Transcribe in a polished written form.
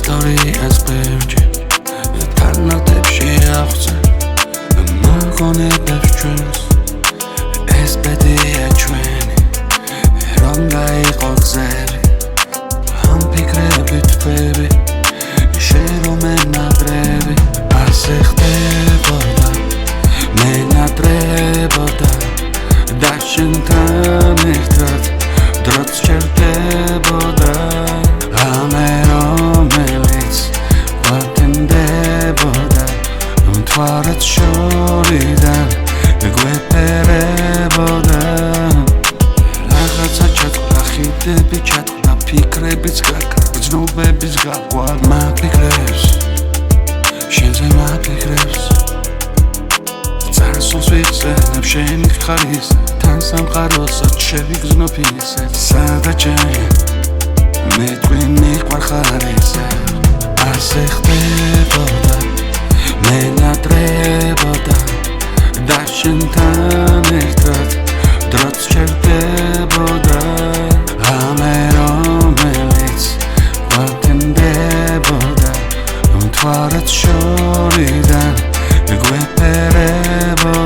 ისტორიას ბევრჯერ თანატებში აღწევ მოგონებებს ჩვენს ეს ბედია ჩვენი რომ გაიყო გზები ამ ფიქრებით ვფები შენ რომ ენატრები ასე ხდებოდა მენატრებოდა და შენთან ერთად დროც ჩერდებოდა ამე რომელიც ვატენდებოდა მთვარად შორიდან გვეპერებოდა რაღაცა ჩატყდა ხიდები ჩატყდა ფიქრებიც გაკრა გრძნობების გაყვა მაფიქრებს შენზე მაფიქრებს წარსულს ვიხსენებ შენი ხარის თან სამყაროსაც შევიგრძნობ ისე სადაჩენ მე თქვენი ხარ ისე ასე ხდებოდა მენატრებოდა და შენთან ერთად დროც ჩერდებოდა ამე რომელიც ვატენდებოდა მთვარად შორიდან გვეპერებოდა